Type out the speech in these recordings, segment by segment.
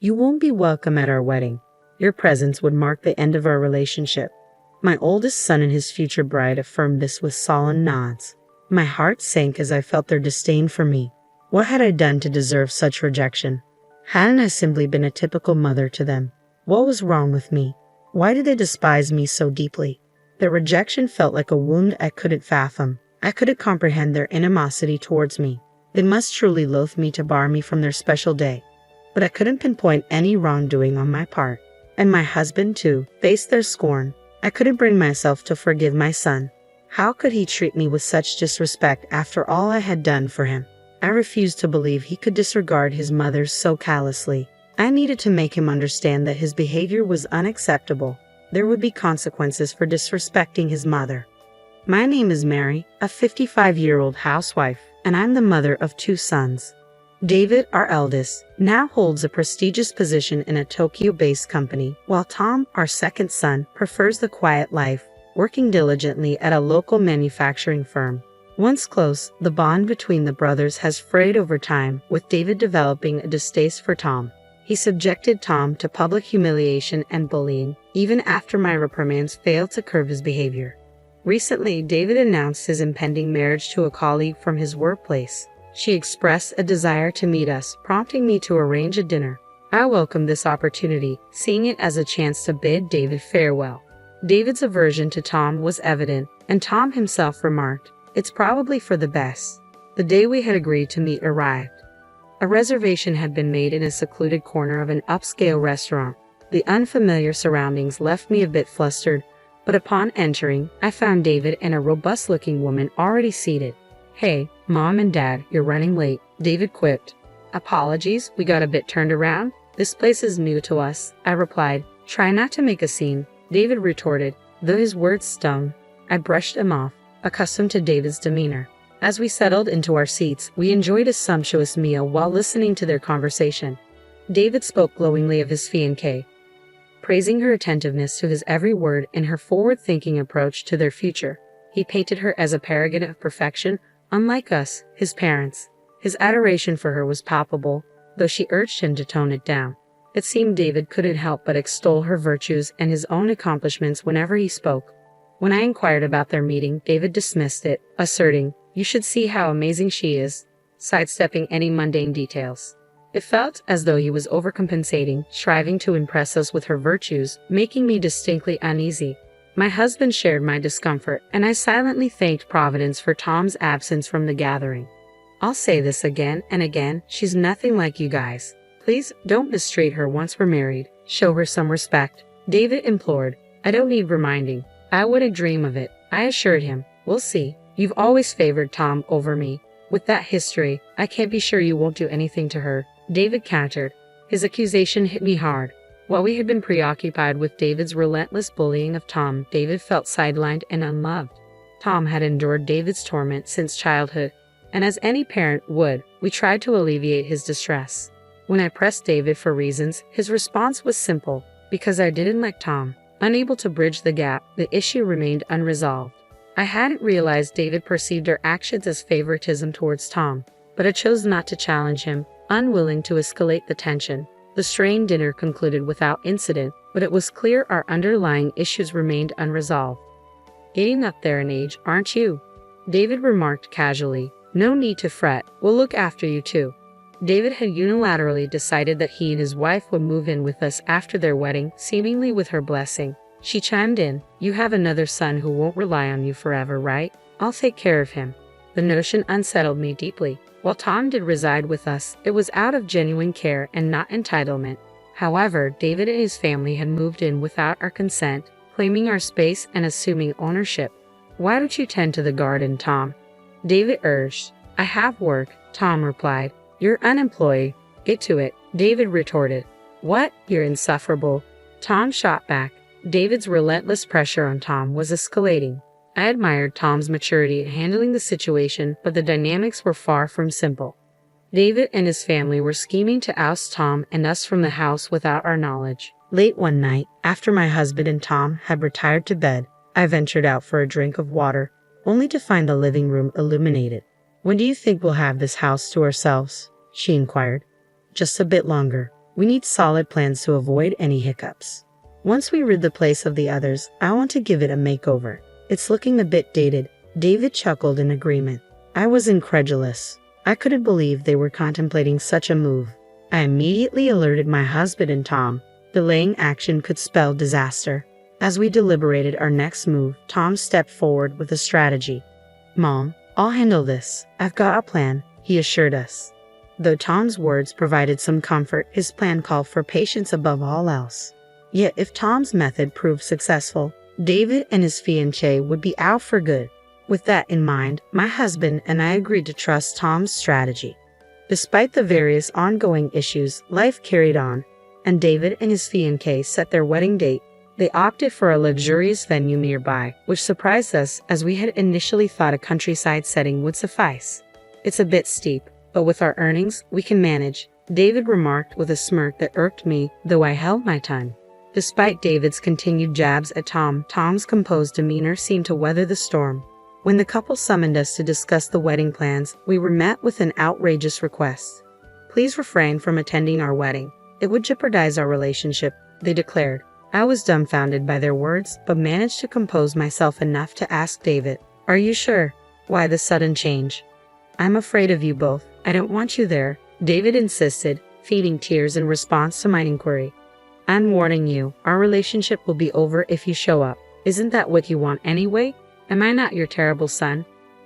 You won't be welcome at our wedding. Your presence would mark the end of our relationship." My oldest son and his future bride affirmed this with solemn nods. My heart sank as I felt their disdain for me. What had I done to deserve such rejection? Hadn't I simply been a typical mother to them? What was wrong with me? Why did they despise me so deeply? Their rejection felt like a wound I couldn't fathom. I couldn't comprehend their animosity towards me. They must truly loathe me to bar me from their special day. But I couldn't pinpoint any wrongdoing on my part. And my husband, too, faced their scorn. I couldn't bring myself to forgive my son. How could he treat me with such disrespect after all I had done for him? I refused to believe he could disregard his mother so callously. I needed to make him understand that his behavior was unacceptable. There would be consequences for disrespecting his mother. My name is Mary, a 55-year-old housewife, and I'm the mother of 2 sons. David, our eldest, now holds a prestigious position in a Tokyo-based company, while Tom, our second son, prefers the quiet life, working diligently at a local manufacturing firm. Once close, the bond between the brothers has frayed over time, with David developing a distaste for Tom. He subjected Tom to public humiliation and bullying, even after my reprimands failed to curb his behavior. Recently, David announced his impending marriage to a colleague from his workplace. She expressed a desire to meet us, prompting me to arrange a dinner. I welcomed this opportunity, seeing it as a chance to bid David farewell. David's aversion to Tom was evident, and Tom himself remarked, "It's probably for the best." The day we had agreed to meet arrived. A reservation had been made in a secluded corner of an upscale restaurant. The unfamiliar surroundings left me a bit flustered, but upon entering, I found David and a robust-looking woman already seated. "Hey, Mom and Dad, you're running late," David quipped. "Apologies, we got a bit turned around. This place is new to us," I replied. "Try not to make a scene," David retorted, though his words stung. I brushed him off, accustomed to David's demeanor. As we settled into our seats, we enjoyed a sumptuous meal while listening to their conversation. David spoke glowingly of his fiancée, praising her attentiveness to his every word and her forward-thinking approach to their future. He painted her as a paragon of perfection, unlike us, his parents. His adoration for her was palpable, though she urged him to tone it down. It seemed David couldn't help but extol her virtues and his own accomplishments whenever he spoke. When I inquired about their meeting, David dismissed it, asserting, "You should see how amazing she is," sidestepping any mundane details. It felt as though he was overcompensating, striving to impress us with her virtues, making me distinctly uneasy. My husband shared my discomfort, and I silently thanked Providence for Tom's absence from the gathering. "I'll say this again and again, she's nothing like you guys. Please don't mistreat her once we're married. Show her some respect," David implored. "I don't need reminding. I wouldn't dream of it," I assured him. "We'll see. You've always favored Tom over me. With that history, I can't be sure you won't do anything to her," David countered. His accusation hit me hard. While we had been preoccupied with David's relentless bullying of Tom, David felt sidelined and unloved. Tom had endured David's torment since childhood, and as any parent would, we tried to alleviate his distress. When I pressed David for reasons, his response was simple: because I didn't like Tom. Unable to bridge the gap, the issue remained unresolved. I hadn't realized David perceived our actions as favoritism towards Tom, but I chose not to challenge him, unwilling to escalate the tension. The strained dinner concluded without incident, but it was clear our underlying issues remained unresolved. "Getting up there in age, aren't you?" David remarked casually. "No need to fret, we'll look after you too." David had unilaterally decided that he and his wife would move in with us after their wedding, seemingly with her blessing. She chimed in, "You have another son who won't rely on you forever, right? I'll take care of him." The notion unsettled me deeply. While Tom did reside with us, it was out of genuine care and not entitlement. However, David and his family had moved in without our consent, claiming our space and assuming ownership. "Why don't you tend to the garden, Tom?" David urged. "I have work," Tom replied. "You're unemployed. Get to it," David retorted. "What? You're insufferable," Tom shot back. David's relentless pressure on Tom was escalating. I admired Tom's maturity in handling the situation, but the dynamics were far from simple. David and his family were scheming to oust Tom and us from the house without our knowledge. Late one night, after my husband and Tom had retired to bed, I ventured out for a drink of water, only to find the living room illuminated. "When do you think we'll have this house to ourselves?" she inquired. "Just a bit longer. We need solid plans to avoid any hiccups. Once we rid the place of the others, I want to give it a makeover. It's looking a bit dated. David chuckled in agreement. I was incredulous. I couldn't believe they were contemplating such a move. I immediately alerted my husband and Tom. Delaying action could spell disaster. As we deliberated our next move, Tom stepped forward with a strategy. Mom, I'll handle this. I've got a plan, he assured us. Though Tom's words provided some comfort, his plan called for patience above all else. Yet if Tom's method proved successful, David and his fiancée would be out for good. With that in mind, my husband and I agreed to trust Tom's strategy. Despite the various ongoing issues, life carried on, and David and his fiancée set their wedding date. They opted for a luxurious venue nearby, which surprised us as we had initially thought a countryside setting would suffice. It's a bit steep, but with our earnings, we can manage, David remarked with a smirk that irked me, though I held my tongue. Despite David's continued jabs at Tom's composed demeanor seemed to weather the storm. When the couple summoned us to discuss the wedding plans, we were met with an outrageous request. Please refrain from attending our wedding. It would jeopardize our relationship, they declared. I was dumbfounded by their words, but managed to compose myself enough to ask David, "Are you sure? Why the sudden change?" "I'm afraid of you both. I don't want you there," David insisted, feeding tears in response to my inquiry. "I'm warning you, our relationship will be over if you show up. Isn't that what you want anyway? Am I not your terrible son?"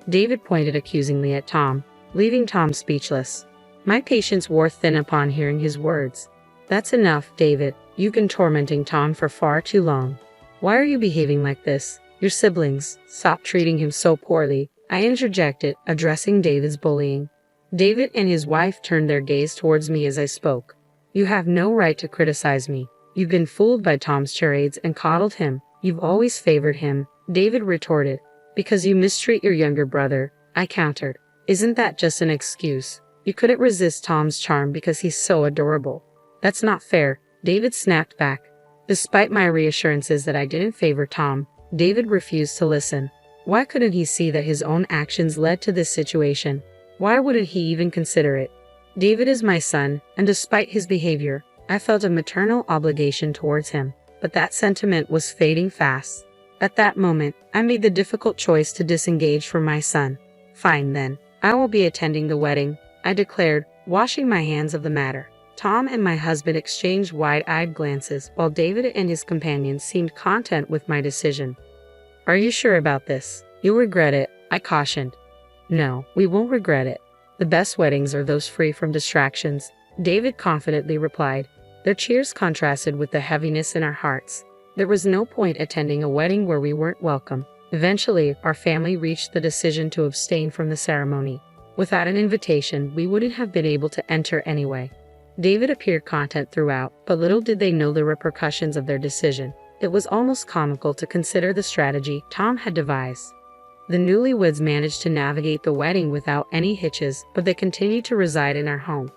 David pointed accusingly at Tom, leaving Tom speechless. My patience wore thin upon hearing his words. "That's enough, David. You've been tormenting Tom for far too long. Why are you behaving like this? Your siblings, stop treating him so poorly," I interjected, addressing David's bullying. David and his wife turned their gaze towards me as I spoke. "You have no right to criticize me. You've been fooled by Tom's charades and coddled him. You've always favored him," David retorted. "Because you mistreat your younger brother," I countered. "Isn't that just an excuse? You couldn't resist Tom's charm because he's so adorable." "That's not fair," David snapped back. Despite my reassurances that I didn't favor Tom, David refused to listen. Why couldn't he see that his own actions led to this situation? Why wouldn't he even consider it? David is my son, and despite his behavior, I felt a maternal obligation towards him, but that sentiment was fading fast. At that moment, I made the difficult choice to disengage from my son. "Fine then, I will be attending the wedding," I declared, washing my hands of the matter. Tom and my husband exchanged wide-eyed glances, while David and his companion seemed content with my decision. "Are you sure about this? You'll regret it," I cautioned. "No, we won't regret it. The best weddings are those free from distractions," David confidently replied. Their cheers contrasted with the heaviness in our hearts. There was no point attending a wedding where we weren't welcome. Eventually, our family reached the decision to abstain from the ceremony. Without an invitation, we wouldn't have been able to enter anyway. David appeared content throughout, but little did they know the repercussions of their decision. It was almost comical to consider the strategy Tom had devised. The newlyweds managed to navigate the wedding without any hitches, but they continued to reside in our home.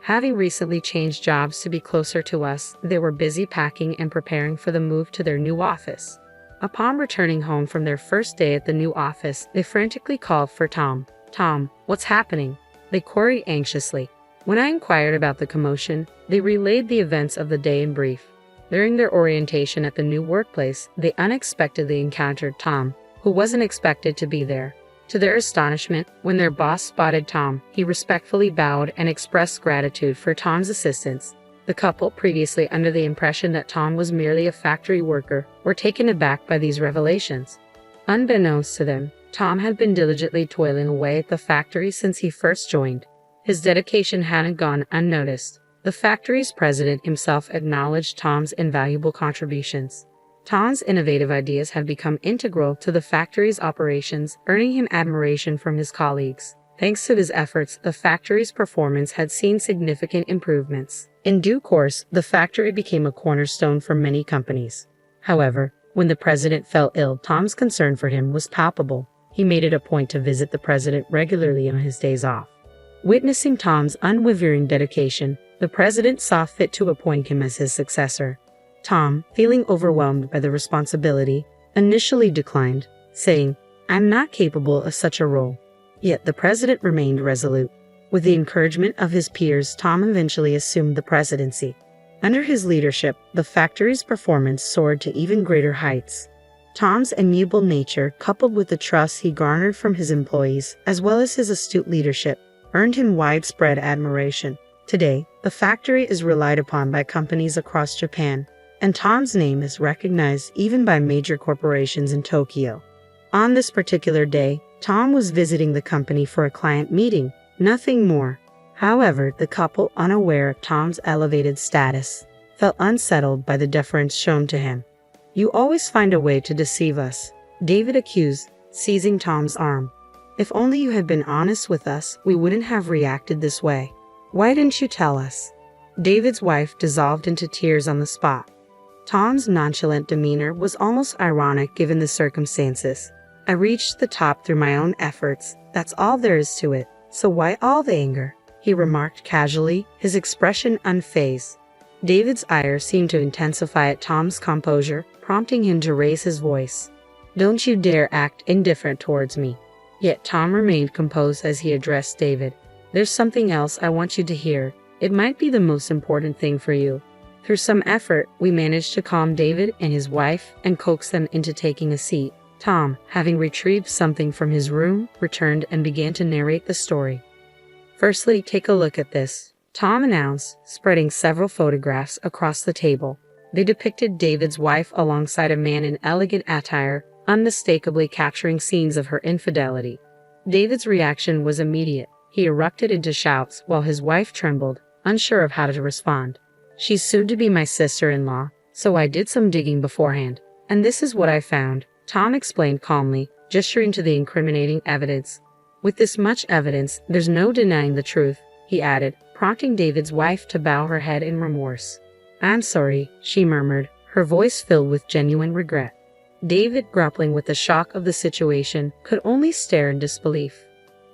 Having recently changed jobs to be closer to us, they were busy packing and preparing for the move to their new office. Upon returning home from their first day at the new office, they frantically called for Tom. "Tom, what's happening?" they queried anxiously. When I inquired about the commotion, they relayed the events of the day in brief. During their orientation at the new workplace, they unexpectedly encountered Tom, who wasn't expected to be there. To their astonishment, when their boss spotted Tom, he respectfully bowed and expressed gratitude for Tom's assistance. The couple, previously under the impression that Tom was merely a factory worker, were taken aback by these revelations. Unbeknownst to them, Tom had been diligently toiling away at the factory since he first joined. His dedication hadn't gone unnoticed. The factory's president himself acknowledged Tom's invaluable contributions. Tom's innovative ideas had become integral to the factory's operations, earning him admiration from his colleagues. Thanks to his efforts, the factory's performance had seen significant improvements. In due course, the factory became a cornerstone for many companies. However, when the president fell ill, Tom's concern for him was palpable. He made it a point to visit the president regularly on his days off. Witnessing Tom's unwavering dedication, the president saw fit to appoint him as his successor. Tom, feeling overwhelmed by the responsibility, initially declined, saying, "I'm not capable of such a role." Yet the president remained resolute. With the encouragement of his peers, Tom eventually assumed the presidency. Under his leadership, the factory's performance soared to even greater heights. Tom's amiable nature, coupled with the trust he garnered from his employees, as well as his astute leadership, earned him widespread admiration. Today, the factory is relied upon by companies across Japan, and Tom's name is recognized even by major corporations in Tokyo. On this particular day, Tom was visiting the company for a client meeting, nothing more. However, the couple, unaware of Tom's elevated status, felt unsettled by the deference shown to him. "You always find a way to deceive us," David accused, seizing Tom's arm. "If only you had been honest with us, we wouldn't have reacted this way. Why didn't you tell us?" David's wife dissolved into tears on the spot. Tom's nonchalant demeanor was almost ironic given the circumstances. "I reached the top through my own efforts, that's all there is to it, so why all the anger?" he remarked casually, his expression unfazed. David's ire seemed to intensify at Tom's composure, prompting him to raise his voice. "Don't you dare act indifferent towards me." Yet Tom remained composed as he addressed David. "There's something else I want you to hear. It might be the most important thing for you." Through some effort, we managed to calm David and his wife and coax them into taking a seat. Tom, having retrieved something from his room, returned and began to narrate the story. "Firstly, take a look at this," Tom announced, spreading several photographs across the table. They depicted David's wife alongside a man in elegant attire, unmistakably capturing scenes of her infidelity. David's reaction was immediate. He erupted into shouts while his wife trembled, unsure of how to respond. "She's soon to be my sister-in-law, so I did some digging beforehand, and this is what I found," Tom explained calmly, gesturing to the incriminating evidence. "With this much evidence, there's no denying the truth," he added, prompting David's wife to bow her head in remorse. "I'm sorry," she murmured, her voice filled with genuine regret. David, grappling with the shock of the situation, could only stare in disbelief.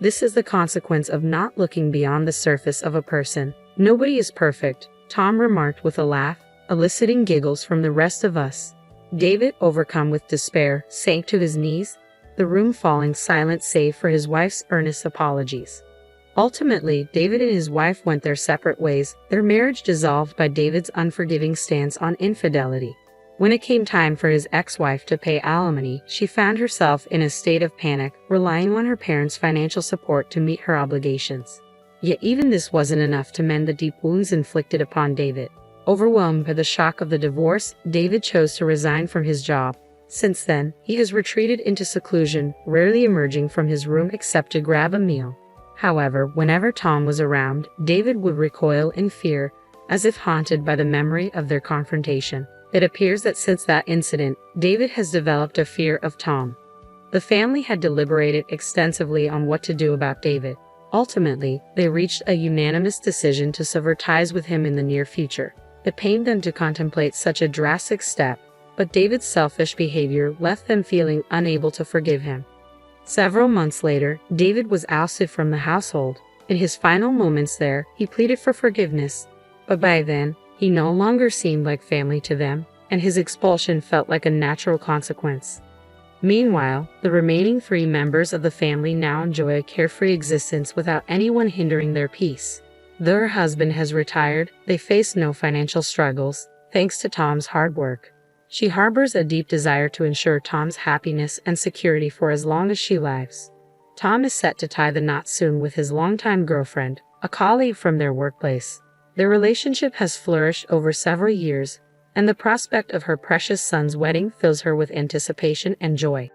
This is the consequence of not looking beyond the surface of a person. "Nobody is perfect," Tom remarked with a laugh, eliciting giggles from the rest of us. David, overcome with despair, sank to his knees, the room falling silent save for his wife's earnest apologies. Ultimately, David and his wife went their separate ways, their marriage dissolved by David's unforgiving stance on infidelity. When it came time for his ex-wife to pay alimony, she found herself in a state of panic, relying on her parents' financial support to meet her obligations. Yet even this wasn't enough to mend the deep wounds inflicted upon David. Overwhelmed by the shock of the divorce, David chose to resign from his job. Since then, he has retreated into seclusion, rarely emerging from his room except to grab a meal. However, whenever Tom was around, David would recoil in fear, as if haunted by the memory of their confrontation. It appears that since that incident, David has developed a fear of Tom. The family had deliberated extensively on what to do about David. Ultimately, they reached a unanimous decision to sever ties with him in the near future. It pained them to contemplate such a drastic step, but David's selfish behavior left them feeling unable to forgive him. Several months later, David was ousted from the household. In his final moments there, he pleaded for forgiveness, but by then, he no longer seemed like family to them, and his expulsion felt like a natural consequence. Meanwhile, the remaining 3 members of the family now enjoy a carefree existence without anyone hindering their peace. Though her husband has retired, they face no financial struggles, thanks to Tom's hard work. She harbors a deep desire to ensure Tom's happiness and security for as long as she lives. Tom is set to tie the knot soon with his longtime girlfriend, a colleague from their workplace. Their relationship has flourished over several years, and the prospect of her precious son's wedding fills her with anticipation and joy.